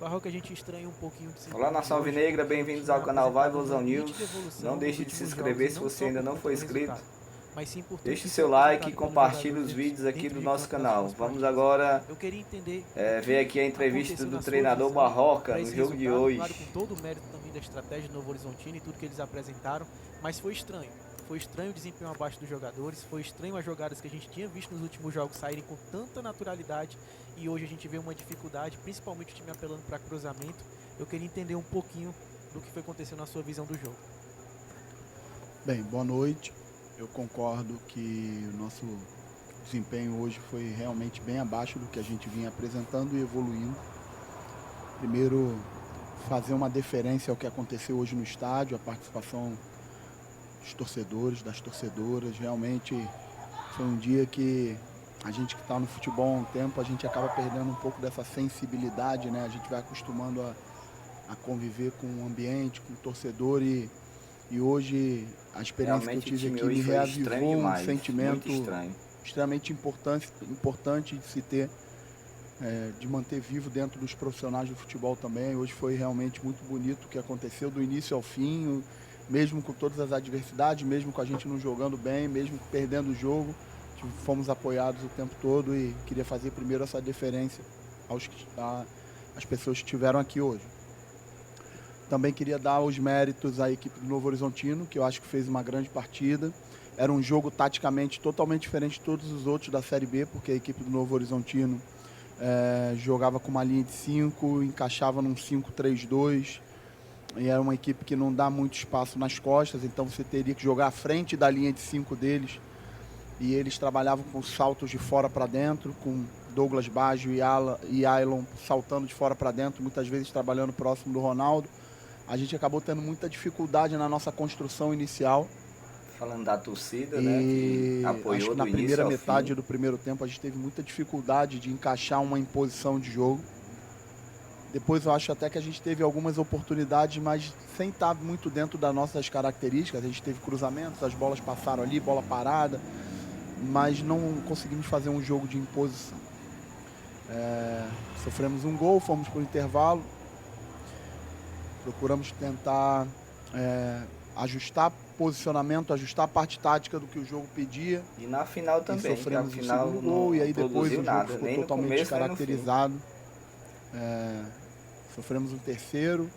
Barroca, a gente estranha um pouquinho de Olá, nação alvinegra, bem-vindos ao canal Vai Vozão News. Não deixe de se inscrever se você ainda não for inscrito. Mas sim por Deixe o seu like e compartilhe os vídeos aqui do nosso canal. Vamos agora eu queria entender ver aqui a entrevista do treinador Barroca no jogo de hoje. Claro, com todo o mérito também da estratégia do Novo Horizontino e tudo que eles apresentaram, mas foi estranho. Foi estranho o desempenho abaixo dos jogadores, foi estranho as jogadas que a gente tinha visto nos últimos jogos saírem com tanta naturalidade e hoje a gente vê uma dificuldade, principalmente o time apelando para cruzamento. Eu queria entender um pouquinho do que foi acontecendo na sua visão do jogo. Bem, boa noite. Eu concordo que o nosso desempenho hoje foi realmente bem abaixo do que a gente vinha apresentando e evoluindo. Primeiro, fazer uma deferência ao que aconteceu hoje no estádio, a participação dos torcedores, das torcedoras. Realmente foi um dia que a gente que está no futebol há um tempo, a gente acaba perdendo um pouco dessa sensibilidade, né? A gente vai acostumando a conviver com o ambiente, com o torcedor e hoje a experiência Realmente que eu tive aqui me foi estranho reavivou demais, um sentimento muito estranho. extremamente importante de se ter, de manter vivo dentro dos profissionais do futebol também. Hoje foi realmente muito bonito o que aconteceu do início ao fim, mesmo com todas as adversidades, mesmo com a gente não jogando bem, mesmo perdendo o jogo, fomos apoiados o tempo todo e queria fazer primeiro essa deferência às pessoas que estiveram aqui hoje. Também queria dar os méritos à equipe do Novo Horizontino, que eu acho que fez uma grande partida. Era um jogo taticamente totalmente diferente de todos os outros da Série B, porque a equipe do Novo Horizontino jogava com uma linha de 5, encaixava num 5-3-2, e era uma equipe que não dá muito espaço nas costas, então você teria que jogar à frente da linha de 5 deles, e eles trabalhavam com saltos de fora para dentro, com Douglas Baggio e Ailon saltando de fora para dentro, muitas vezes trabalhando próximo do Ronaldo. A gente acabou tendo muita dificuldade na nossa construção inicial. Falando da torcida, né, que apoiou acho que na primeira metade do primeiro tempo a gente teve muita dificuldade de encaixar uma imposição de jogo. Depois eu acho até que a gente teve algumas oportunidades, mas sem estar muito dentro das nossas características. A gente teve cruzamentos, as bolas passaram ali, bola parada, mas não conseguimos fazer um jogo de imposição. Sofremos um gol, fomos para o intervalo. Procuramos tentar ajustar posicionamento, ajustar a parte tática do que o jogo pedia. E na final também. E sofremos o segundo gol, e aí depois o jogo ficou totalmente descaracterizado. Sofremos um terceiro.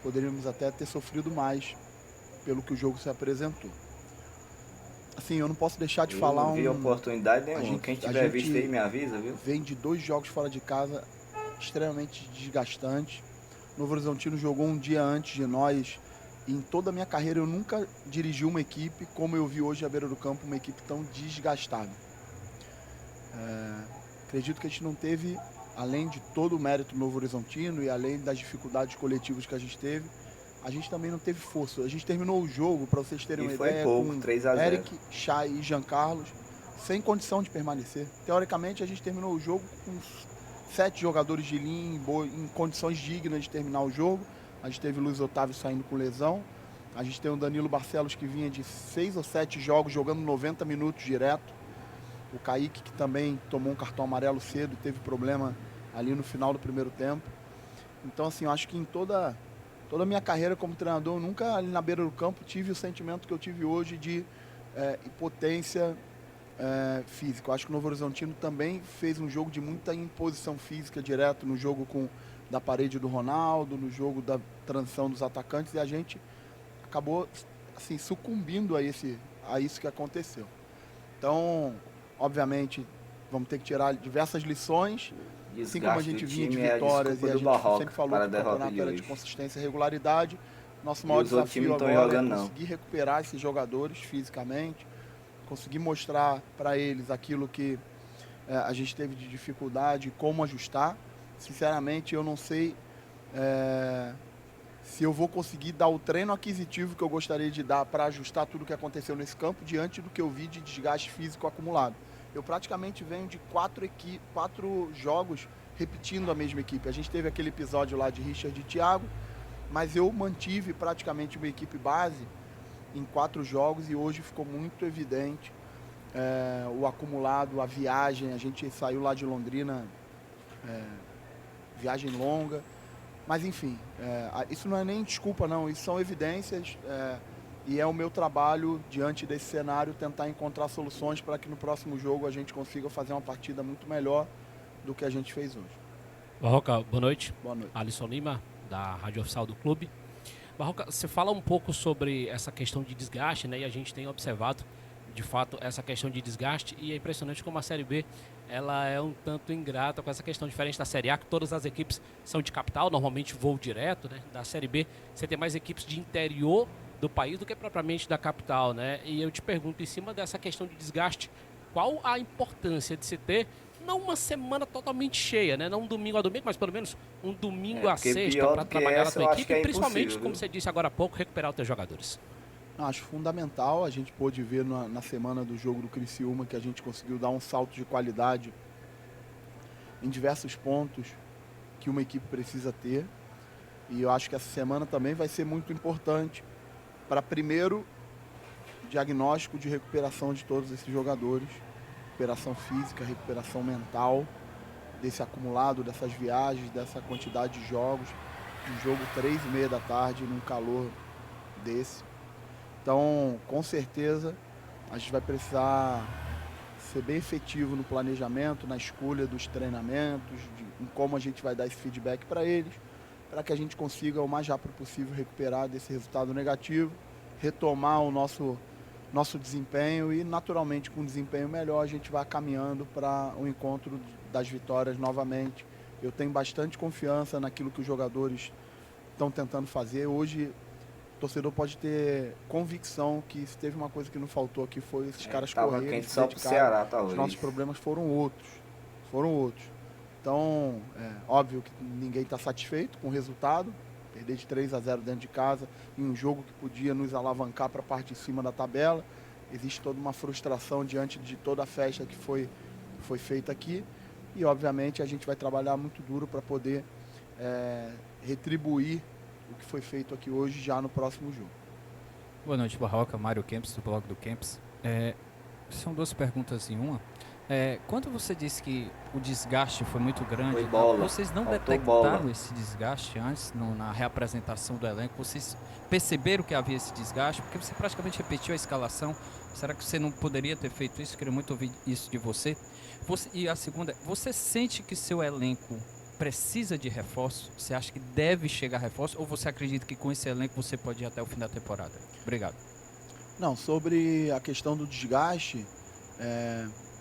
Poderíamos até ter sofrido mais pelo que o jogo se apresentou. Assim, eu não posso deixar de falar não vi oportunidade nenhuma. Quem tiver visto aí me avisa, viu? Vem de 2 jogos fora de casa extremamente desgastantes. Novo Horizontino jogou um dia antes de nós. E em toda a minha carreira eu nunca dirigi uma equipe como eu vi hoje à beira do campo, uma equipe tão desgastada. Acredito que a gente não teve, além de todo o mérito do Novo Horizontino e além das dificuldades coletivas que a gente teve, a gente também não teve força. A gente terminou o jogo, para vocês terem uma ideia, pouco, com 3-0. Eric, Chay e Jean Carlos, sem condição de permanecer. Teoricamente, a gente terminou o jogo com 7 jogadores de linha em condições dignas de terminar o jogo. A gente teve o Luiz Otávio saindo com lesão. A gente tem o Danilo Barcelos, que vinha de 6 ou 7 jogos jogando 90 minutos direto. O Kaique, que também tomou um cartão amarelo cedo e teve problema ali no final do primeiro tempo. Então, assim, eu acho que em toda a minha carreira como treinador, eu nunca ali na beira do campo tive o sentimento que eu tive hoje de impotência física. Eu acho que o Novo Horizontino também fez um jogo de muita imposição física direto no jogo da parede do Ronaldo, no jogo da transição dos atacantes, e a gente acabou assim, sucumbindo a isso que aconteceu. Então, obviamente, vamos ter que tirar diversas lições, assim como a gente vinha de vitórias e a gente sempre falou que o campeonato era de consistência e regularidade. Nosso maior desafio agora é conseguir recuperar esses jogadores fisicamente, conseguir mostrar para eles aquilo que a gente teve de dificuldade, como ajustar. Sinceramente, eu não sei se eu vou conseguir dar o treino aquisitivo que eu gostaria de dar para ajustar tudo o que aconteceu nesse campo diante do que eu vi de desgaste físico acumulado. Eu praticamente venho de 4 jogos repetindo a mesma equipe. A gente teve aquele episódio lá de Richard e Thiago, mas eu mantive praticamente uma equipe base em 4 jogos e hoje ficou muito evidente o acumulado, a viagem. A gente saiu lá de Londrina, viagem longa, Mas enfim, isso não é nem desculpa não, isso são evidências e é o meu trabalho diante desse cenário tentar encontrar soluções para que no próximo jogo a gente consiga fazer uma partida muito melhor do que a gente fez hoje. Barroca, boa noite. Boa noite. Alisson Lima, da Rádio Oficial do Clube. Barroca, você fala um pouco sobre essa questão de desgaste, né? E a gente tem observado, de fato, essa questão de desgaste. E é impressionante como a Série B, ela é um tanto ingrata com essa questão, diferente da Série A, que todas as equipes são de capital, normalmente voo direto, né? Da Série B, você tem mais equipes de interior do país do que propriamente da capital, né? E eu te pergunto, em cima dessa questão de desgaste, qual a importância de se ter não uma semana totalmente cheia, né? Não um domingo a domingo, mas pelo menos um domingo a sexta para trabalhar na tua equipe e principalmente, como você disse agora há pouco, recuperar os teus jogadores. Acho fundamental, a gente pôde ver na semana do jogo do Criciúma que a gente conseguiu dar um salto de qualidade em diversos pontos que uma equipe precisa ter. E eu acho que essa semana também vai ser muito importante para, primeiro, diagnóstico de recuperação de todos esses jogadores, recuperação física, recuperação mental, desse acumulado, dessas viagens, dessa quantidade de jogos, um jogo 3h30 da tarde, num calor desse. Então, com certeza, a gente vai precisar ser bem efetivo no planejamento, na escolha dos treinamentos, em como a gente vai dar esse feedback para eles, para que a gente consiga o mais rápido possível recuperar desse resultado negativo, retomar o nosso desempenho e, naturalmente, com um desempenho melhor, a gente vai caminhando para o encontro das vitórias novamente. Eu tenho bastante confiança naquilo que os jogadores estão tentando fazer. Hoje, o torcedor pode ter convicção que se teve uma coisa que não faltou aqui foi esses caras correrem, se dedicarem. Os nossos problemas foram outros. Então, óbvio que ninguém está satisfeito com o resultado. Perder de 3-0 dentro de casa, em um jogo que podia nos alavancar para a parte de cima da tabela. Existe toda uma frustração diante de toda a festa que foi feita aqui. E, obviamente, a gente vai trabalhar muito duro para poder retribuir o que foi feito aqui hoje já no próximo jogo. Boa noite, Barroca. Mário Kempis, do blog do Kempis. São duas perguntas em uma. Quando você disse que o desgaste foi muito grande, vocês não detectaram esse desgaste antes, na reapresentação do elenco? Vocês perceberam que havia esse desgaste? Porque você praticamente repetiu a escalação. Será que você não poderia ter feito isso? Queria muito ouvir isso de você. E a segunda, você sente que seu elenco precisa de reforço? Você acha que deve chegar reforço? Ou você acredita que com esse elenco você pode ir até o fim da temporada? Obrigado. Não, sobre a questão do desgaste,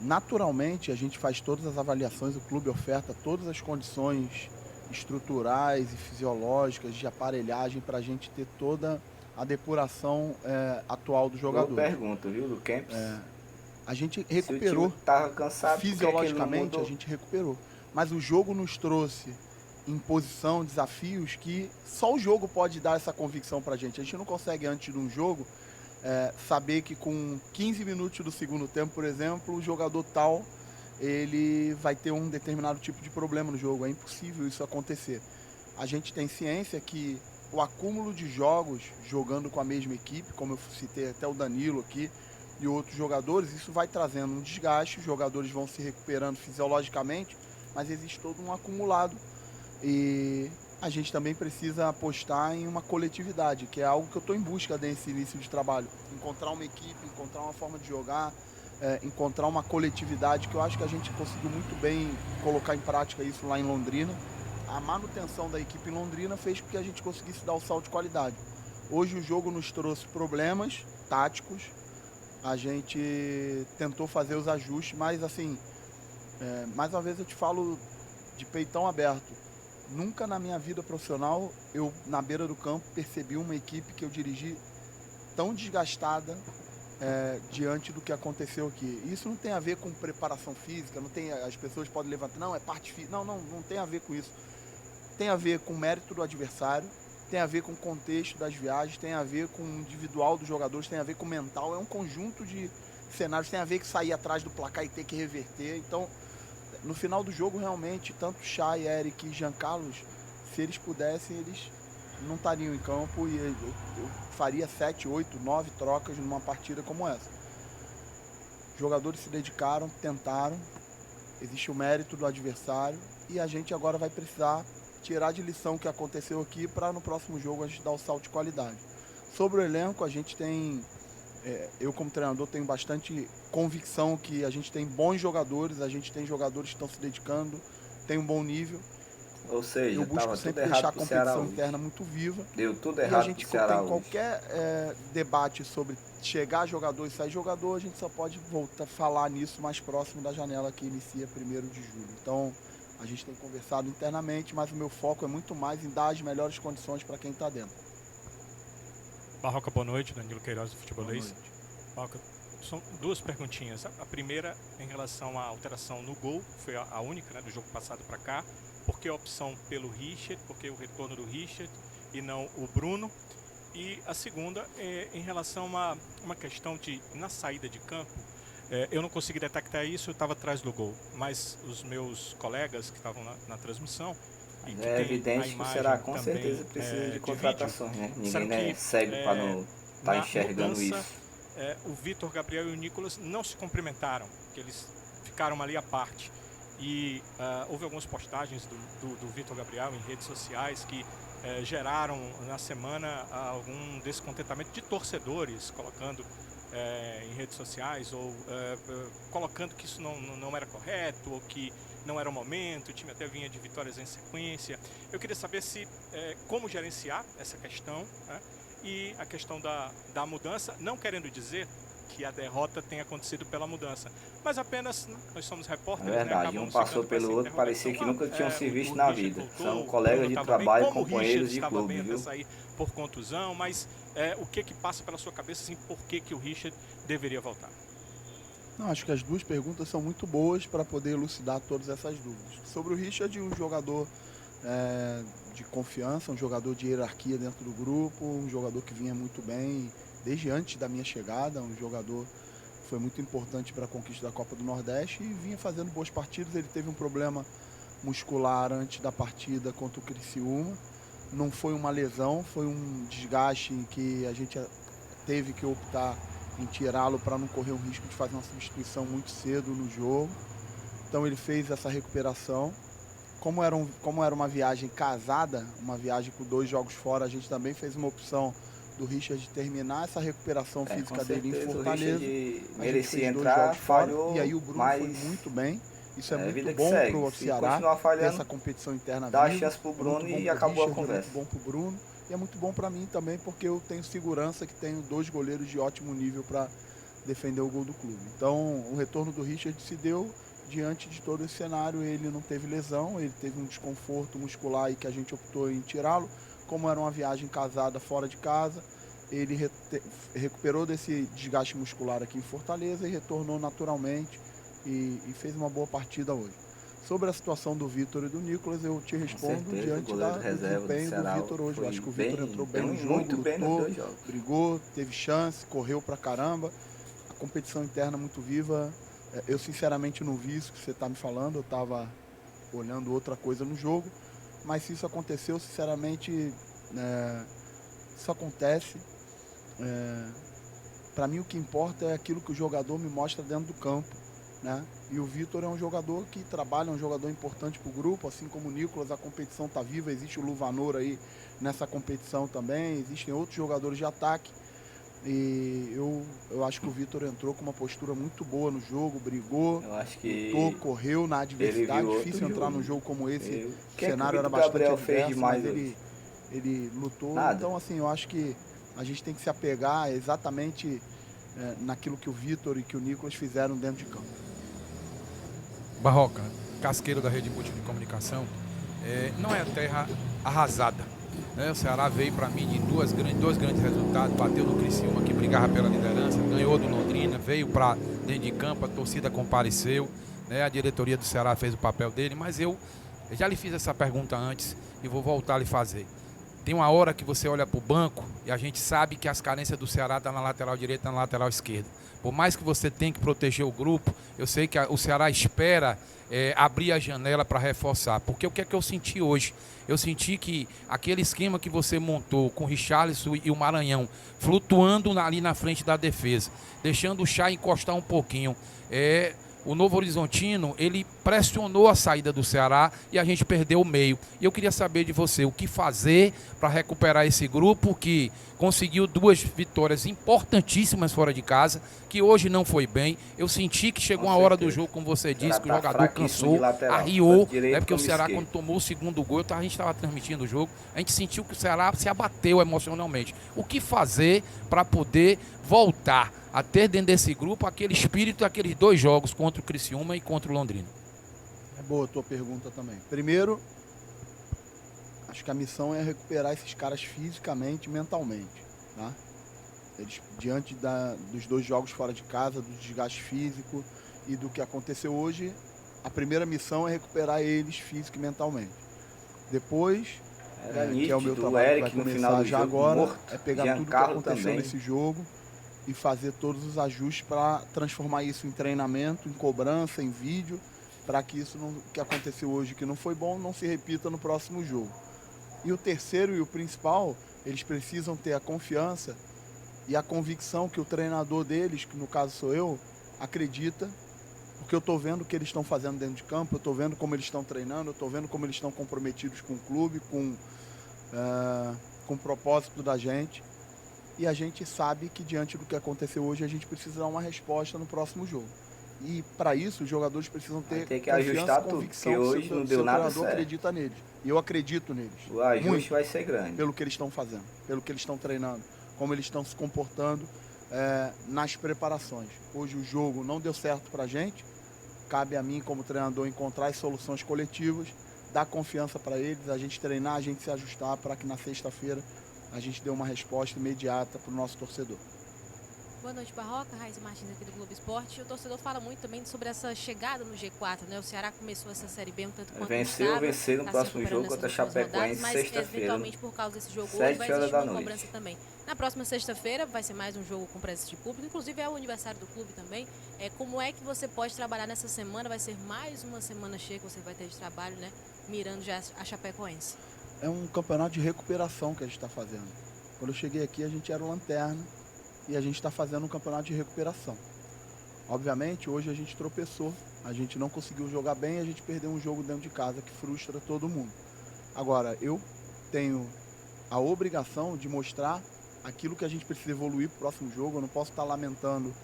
naturalmente a gente faz todas as avaliações, o clube oferta todas as condições estruturais e fisiológicas de aparelhagem para a gente ter toda a depuração atual do jogador. Boa pergunta, viu, do Kempis? A gente recuperou, tava cansado, fisiologicamente a gente recuperou, mas o jogo nos trouxe imposição, desafios que só o jogo pode dar essa convicção para a gente não consegue antes de um jogo saber que com 15 minutos do segundo tempo, por exemplo, o jogador tal, ele vai ter um determinado tipo de problema no jogo. É impossível isso acontecer. A gente tem ciência que o acúmulo de jogos jogando com a mesma equipe, como eu citei até o Danilo aqui e outros jogadores, isso vai trazendo um desgaste, os jogadores vão se recuperando fisiologicamente, mas existe todo um acumulado. E a gente também precisa apostar em uma coletividade, que é algo que eu estou em busca desse início de trabalho. Encontrar uma equipe, encontrar uma forma de jogar, encontrar uma coletividade, que eu acho que a gente conseguiu muito bem colocar em prática isso lá em Londrina. A manutenção da equipe em Londrina fez com que a gente conseguisse dar o salto de qualidade. Hoje o jogo nos trouxe problemas táticos, a gente tentou fazer os ajustes, mas assim, mais uma vez eu te falo de peitão aberto. Nunca na minha vida profissional, eu na beira do campo percebi uma equipe que eu dirigi tão desgastada diante do que aconteceu aqui. Isso não tem a ver com preparação física, não tem, as pessoas podem levantar, não, é parte física. Não tem a ver com isso. Tem a ver com o mérito do adversário, tem a ver com o contexto das viagens, tem a ver com o individual dos jogadores, tem a ver com o mental, é um conjunto de cenários, tem a ver com sair atrás do placar e ter que reverter. Então, no final do jogo, realmente, tanto Chay, Eric e Jean Carlos, se eles pudessem, eles não estariam em campo e eu faria 7, 8, 9 trocas numa partida como essa. Os jogadores se dedicaram, tentaram, existe o mérito do adversário e a gente agora vai precisar tirar de lição o que aconteceu aqui para no próximo jogo a gente dar o salto de qualidade. Sobre o elenco, a gente tem, eu como treinador tenho bastante convicção que a gente tem bons jogadores, a gente tem jogadores que estão se dedicando, tem um bom nível. Ou seja, eu busco sempre deixar a competição interna muito viva. Deu tudo errado. E a gente tem qualquer debate sobre chegar jogador e sair jogador, a gente só pode voltar a falar nisso mais próximo da janela que inicia 1º de julho. Então, a gente tem conversado internamente, mas o meu foco é muito mais em dar as melhores condições para quem está dentro. Barroca, boa noite. Danilo Queiroz, do Futebolês. Barroca, são 2 perguntinhas. A primeira em relação à alteração no gol, foi a única, né, do jogo passado para cá. Por que a opção pelo Richard? Por que o retorno do Richard e não o Bruno? E a segunda é em relação a uma questão de, na saída de campo, eu não consegui detectar isso, eu estava atrás do gol, mas os meus colegas que estavam na transmissão... E que é evidente que o Ceará com certeza precisa de contratações, né? Ninguém é cego para não estar enxergando mudança, isso. O Vitor Gabriel e o Nicolas não se cumprimentaram, porque eles ficaram ali à parte. E houve algumas postagens do Vitor Gabriel em redes sociais que geraram na semana algum descontentamento de torcedores, colocando em redes sociais ou colocando que isso não era correto ou que não era o momento, o time até vinha de vitórias em sequência. Eu queria saber como gerenciar essa questão, né? E a questão da mudança, não querendo dizer que a derrota tenha acontecido pela mudança, mas apenas nós somos repórteres. É verdade, um passou pelo outro, parecia que nunca tinham se visto na vida. São colegas de trabalho, companheiros de clube, viu? Sair por contusão, mas o que passa pela sua cabeça, assim, por que o Richard deveria voltar? Não, acho que as 2 perguntas são muito boas para poder elucidar todas essas dúvidas. Sobre o Richard, um jogador de confiança, um jogador de hierarquia dentro do grupo, um jogador que vinha muito bem desde antes da minha chegada, um jogador que foi muito importante para a conquista da Copa do Nordeste e vinha fazendo boas partidas. Ele teve um problema muscular antes da partida contra o Criciúma. Não foi uma lesão, foi um desgaste em que a gente teve que optar em tirá-lo para não correr o risco de fazer uma substituição muito cedo no jogo. Então ele fez essa recuperação. Como era uma viagem casada, uma viagem com 2 jogos fora, a gente também fez uma opção do Richard terminar essa recuperação física dele em Fortaleza. Merecia entrar, falhou, e aí o Bruno foi muito bem. Isso é muito bom para o Ceará, ter essa competição interna dá chance para o Bruno e acabou a conversa. É muito bom para o Bruno e é muito bom para mim também, porque eu tenho segurança que tenho 2 goleiros de ótimo nível para defender o gol do clube. Então o retorno do Richard se deu diante de todo esse cenário. Ele não teve lesão, ele teve um desconforto muscular e que a gente optou em tirá-lo. Como era uma viagem casada fora de casa, ele recuperou desse desgaste muscular aqui em Fortaleza e retornou naturalmente e fez uma boa partida hoje. Sobre a situação do Vitor e do Nicolas, eu te respondo diante do desempenho do Vitor hoje. Eu acho que o Vitor entrou bem no jogo, lutou, brigou, teve chance, correu pra caramba. A competição interna muito viva. Eu sinceramente não vi isso que você está me falando, eu estava olhando outra coisa no jogo. Mas se isso aconteceu, sinceramente, isso acontece. Para mim o que importa é aquilo que o jogador me mostra dentro do campo, né? E o Vitor é um jogador que trabalha, é um jogador importante para o grupo, assim como o Nicolas. A competição está viva, existe o Luvanor aí nessa competição também, existem outros jogadores de ataque. E eu acho que o Vitor entrou com uma postura muito boa no jogo, brigou, lutou, correu na adversidade. Difícil entrar num jogo como esse. O cenário era bastante adverso, mas ele lutou. Então, assim, eu acho que a gente tem que se apegar exatamente naquilo que o Vitor e que o Nicolas fizeram dentro de campo. Barroca, Casqueiro da Rede Múltipla de Comunicação, não é a terra arrasada. O Ceará veio para mim de dois grandes resultados, bateu no Criciúma, que brigava pela liderança, ganhou do Londrina, veio para dentro de campo, a torcida compareceu, a diretoria do Ceará fez o papel dele, mas eu já lhe fiz essa pergunta antes e vou voltar a lhe fazer. Tem uma hora que você olha para o banco e a gente sabe que as carências do Ceará estão na lateral direita e na lateral esquerda. Por mais que você tenha que proteger o grupo, eu sei que o Ceará espera abrir a janela para reforçar. Porque o que é que eu senti hoje? Eu senti que aquele esquema que você montou com o Richarlison e o Maranhão flutuando ali na frente da defesa, deixando o Chay encostar um pouquinho, o Novo Horizontino, ele pressionou a saída do Ceará e a gente perdeu o meio. E eu queria saber de você, o que fazer para recuperar esse grupo que conseguiu 2 vitórias importantíssimas fora de casa, que hoje não foi bem. Eu senti que chegou uma hora do jogo, como você disse, que o jogador cansou, arriou, porque o Ceará, quando tomou o segundo gol, a gente estava transmitindo o jogo, a gente sentiu que o Ceará se abateu emocionalmente. O que fazer para poder voltar a ter dentro desse grupo aquele espírito daqueles 2 jogos contra o Criciúma e contra o Londrina? É boa a tua pergunta também. Primeiro, acho que a missão é recuperar esses caras fisicamente e mentalmente, tá? Eles, diante dos 2 jogos fora de casa, do desgaste físico e do que aconteceu hoje, a primeira missão é recuperar eles físico e mentalmente. Depois, que é o meu trabalho que vai começar já agora, é pegar tudo que aconteceu nesse jogo e fazer todos os ajustes para transformar isso em treinamento, em cobrança, em vídeo, para que isso que aconteceu hoje, que não foi bom, não se repita no próximo jogo. E o terceiro e o principal, eles precisam ter a confiança e a convicção que o treinador deles, que no caso sou eu, acredita, porque eu estou vendo o que eles estão fazendo dentro de campo, eu estou vendo como eles estão treinando, eu estou vendo como eles estão comprometidos com o clube, com o propósito da gente. E a gente sabe que diante do que aconteceu hoje, a gente precisa dar uma resposta no próximo jogo. E para isso, os jogadores precisam ter que ajustar tudo, porque hoje não deu nada certo. O treinador acredita neles. E eu acredito neles. O ajuste vai ser grande. Pelo que eles estão fazendo, pelo que eles estão treinando, como eles estão se comportando nas preparações. Hoje o jogo não deu certo para a gente. Cabe a mim, como treinador, encontrar as soluções coletivas, dar confiança para eles, a gente treinar, a gente se ajustar para que na sexta-feira a gente dê uma resposta imediata para o nosso torcedor. Boa noite, Barroca. Raíssa Martins aqui do Globo Esporte. O torcedor fala muito também sobre essa chegada no G4, né? O Ceará começou essa Série B um tanto quanto vencer no próximo jogo contra a Chapecoense, sexta-feira. Mas eventualmente por causa desse jogo hoje vai existir uma cobrança também. Na próxima sexta-feira vai ser mais um jogo com presença de público, inclusive é o aniversário do clube também. Como é que você pode trabalhar nessa semana? Vai ser mais uma semana cheia que você vai ter de trabalho, né? Mirando já a Chapecoense. É um campeonato de recuperação que a gente está fazendo. Quando eu cheguei aqui, a gente era o lanterna e a gente está fazendo um campeonato de recuperação. Obviamente, hoje a gente tropeçou, a gente não conseguiu jogar bem, a gente perdeu um jogo dentro de casa que frustra todo mundo. Agora, eu tenho a obrigação de mostrar aquilo que a gente precisa evoluir para o próximo jogo. Eu não posso estar lamentando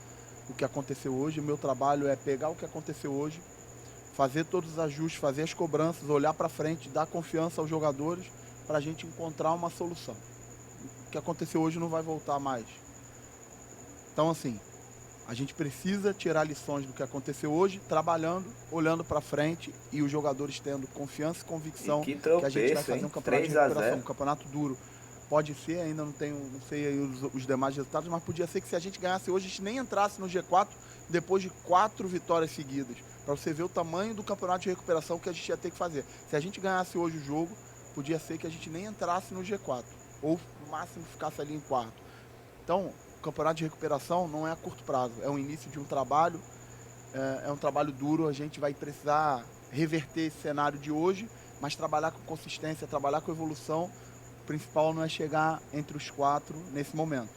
o que aconteceu hoje. O meu trabalho é pegar o que aconteceu hoje, fazer todos os ajustes, fazer as cobranças, olhar para frente, dar confiança aos jogadores para a gente encontrar uma solução. O que aconteceu hoje não vai voltar mais. Então, assim, a gente precisa tirar lições do que aconteceu hoje, trabalhando, olhando para frente e os jogadores tendo confiança e convicção que a gente vai fazer um campeonato de recuperação, um campeonato duro. Pode ser, ainda não sei aí os demais resultados, mas podia ser que se a gente ganhasse hoje, a gente nem entrasse no G4 depois de 4 vitórias seguidas. Para você ver o tamanho do campeonato de recuperação que a gente ia ter que fazer. Se a gente ganhasse hoje o jogo, podia ser que a gente nem entrasse no G4. Ou, no máximo, ficasse ali em quarto. Então, o campeonato de recuperação não é a curto prazo. É o início de um trabalho, é um trabalho duro. A gente vai precisar reverter esse cenário de hoje, mas trabalhar com consistência, trabalhar com evolução. O principal não é chegar entre os 4 nesse momento.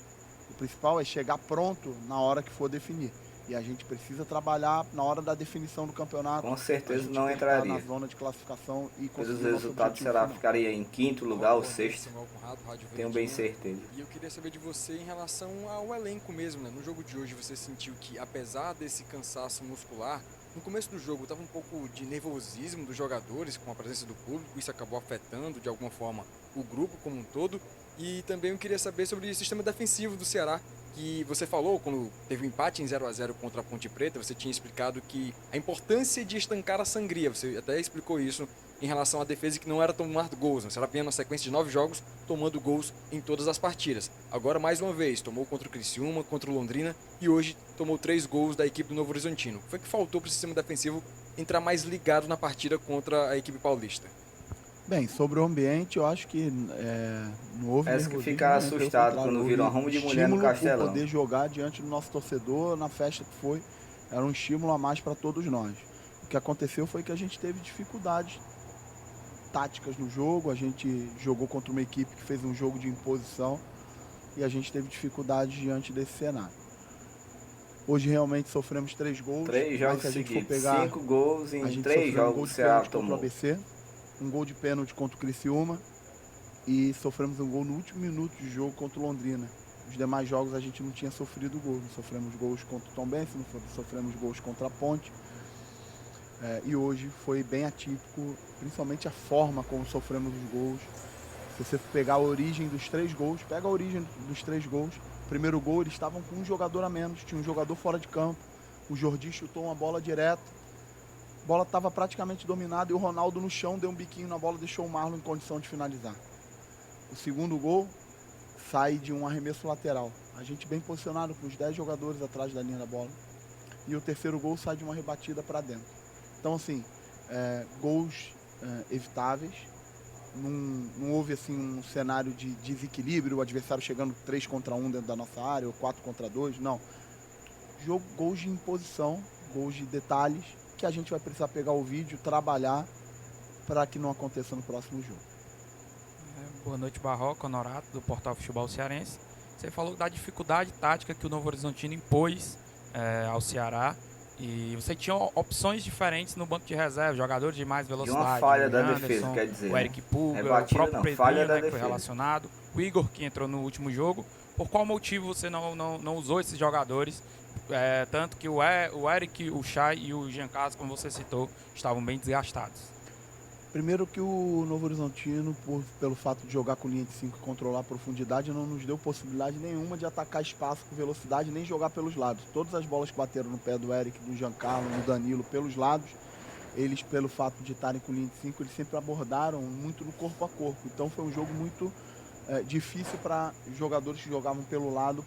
O principal é chegar pronto na hora que for definir. E a gente precisa trabalhar na hora da definição do campeonato. Com certeza não entraria. Na zona de classificação e conseguir os resultados, será ficaria em 5º lugar ou 6º. Tenho bem certeza. E eu queria saber de você em relação ao elenco mesmo, né? No jogo de hoje você sentiu que, apesar desse cansaço muscular, no começo do jogo estava um pouco de nervosismo dos jogadores com a presença do público, isso acabou afetando de alguma forma o grupo como um todo. E também eu queria saber sobre o sistema defensivo do Ceará, que você falou quando teve um empate em 0-0 contra a Ponte Preta, você tinha explicado que a importância de estancar a sangria, você até explicou isso em relação à defesa, que não era tomar gols, né? Você era apenas uma sequência de 9 jogos tomando gols em todas as partidas. Agora, mais uma vez, tomou contra o Criciúma, contra o Londrina e hoje tomou 3 gols da equipe do Novo Horizontino. O que foi que faltou para o sistema defensivo entrar mais ligado na partida contra a equipe paulista? Bem, sobre o ambiente, eu acho que não houve... Parece que ficaram assustados quando viram um arrumo de mulher no Castelão. Poder jogar diante do nosso torcedor na festa que foi, era um estímulo a mais para todos nós. O que aconteceu foi que a gente teve dificuldades táticas no jogo, a gente jogou contra uma equipe que fez um jogo de imposição e a gente teve dificuldades diante desse cenário. Hoje realmente sofremos 3 gols. 3 jogos seguidos, 5 gols em 3 jogos o Ceará tomou. Um gol de pênalti contra o Criciúma e sofremos um gol no último minuto de jogo contra o Londrina. Os demais jogos a gente não tinha sofrido gol. Não sofremos gols contra o Tombense, não sofremos gols contra a Ponte. E hoje foi bem atípico, principalmente a forma como sofremos os gols. Se você pegar a origem dos 3 gols, pega a origem dos 3 gols. Primeiro gol, eles estavam com um jogador a menos, tinha um jogador fora de campo. O Jordi chutou uma bola direta. A bola estava praticamente dominada e o Ronaldo no chão deu um biquinho na bola e deixou o Marlon em condição de finalizar. O segundo gol sai de um arremesso lateral. A gente bem posicionado com os 10 jogadores atrás da linha da bola. E o terceiro gol sai de uma rebatida para dentro. Então, assim, gols evitáveis. Não houve assim um cenário de desequilíbrio, o adversário chegando 3 contra 1 dentro da nossa área, ou 4 contra 2, não. Gols de imposição, gols de detalhes, que a gente vai precisar pegar o vídeo, trabalhar para que não aconteça no próximo jogo. Boa noite, Barroca, Honorato, do Portal Futebol Cearense. Você falou da dificuldade tática que o Novo Horizontino impôs ao Ceará. E você tinha opções diferentes no banco de reserva, jogadores de mais velocidade. E uma falha da Anderson, defesa, quer dizer. O Eric Puga, o próprio Pedrinho, né, que foi relacionado. O Igor, que entrou no último jogo. Por qual motivo você não usou esses jogadores? Tanto que o Eric, o Chay e o Jean Carlos, como você citou, estavam bem desgastados. Primeiro que o Novo Horizontino, pelo fato de jogar com linha de 5 e controlar a profundidade, não nos deu possibilidade nenhuma de atacar espaço com velocidade, nem jogar pelos lados. Todas as bolas que bateram no pé do Eric, do Giancarlo, do Danilo, pelos lados, eles, pelo fato de estarem com linha de 5, eles sempre abordaram muito no corpo a corpo. Então foi um jogo muito difícil para jogadores que jogavam pelo lado,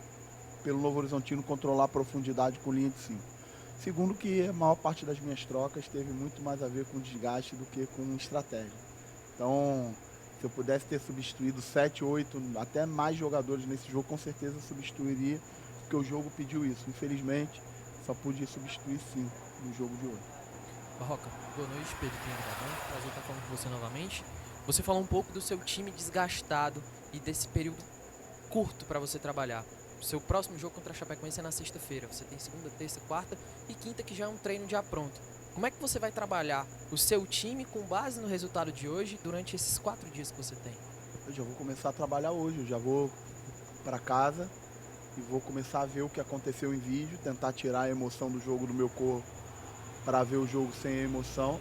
pelo Novo Horizontino, controlar a profundidade com linha de 5. Segundo que a maior parte das minhas trocas teve muito mais a ver com desgaste do que com estratégia. Então, se eu pudesse ter substituído 7, 8, até mais jogadores nesse jogo, com certeza eu substituiria, porque o jogo pediu isso. Infelizmente, só pude substituir 5 no jogo de hoje. Barroca, boa noite, Pedro Pinheiro da Band, prazer estar falando com você novamente. Você falou um pouco do seu time desgastado e desse período curto para você trabalhar. O seu próximo jogo contra a Chapecoense é na sexta-feira. Você tem segunda, terça, quarta e quinta, que já é um treino já pronto. Como é que você vai trabalhar o seu time com base no resultado de hoje durante esses 4 dias que você tem? Eu já vou começar a trabalhar hoje. Eu já vou para casa e vou começar a ver o que aconteceu em vídeo, tentar tirar a emoção do jogo do meu corpo para ver o jogo sem emoção,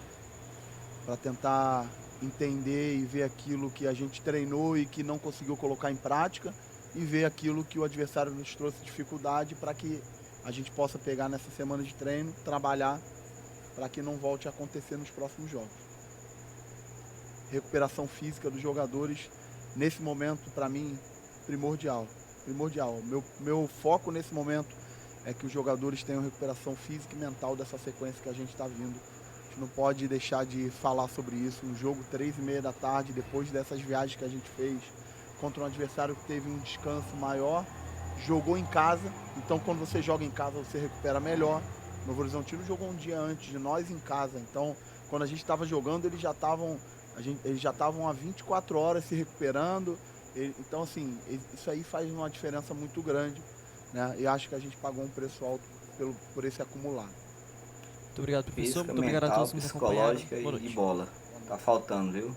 para tentar entender e ver aquilo que a gente treinou e que não conseguiu colocar em prática, e ver aquilo que o adversário nos trouxe dificuldade, para que a gente possa pegar nessa semana de treino, trabalhar para que não volte a acontecer nos próximos jogos. Recuperação física dos jogadores, nesse momento, para mim, primordial. Meu foco nesse momento é que os jogadores tenham recuperação física e mental dessa sequência que a gente está vindo. A gente não pode deixar de falar sobre isso. Um jogo 3h30 da tarde, depois dessas viagens que a gente fez, contra um adversário que teve um descanso maior, jogou em casa. Então, quando você joga em casa, você recupera melhor. O Novo Horizontino jogou um dia antes de nós em casa. Então, quando a gente estava jogando, eles já estavam há 24 horas se recuperando. Então, assim, isso aí faz uma diferença muito grande, né? E acho que a gente pagou um preço alto por esse acumulado. Muito obrigado, professor. Muito obrigado a todos que nos acompanharam. Psicológica e bola. Tá faltando, viu?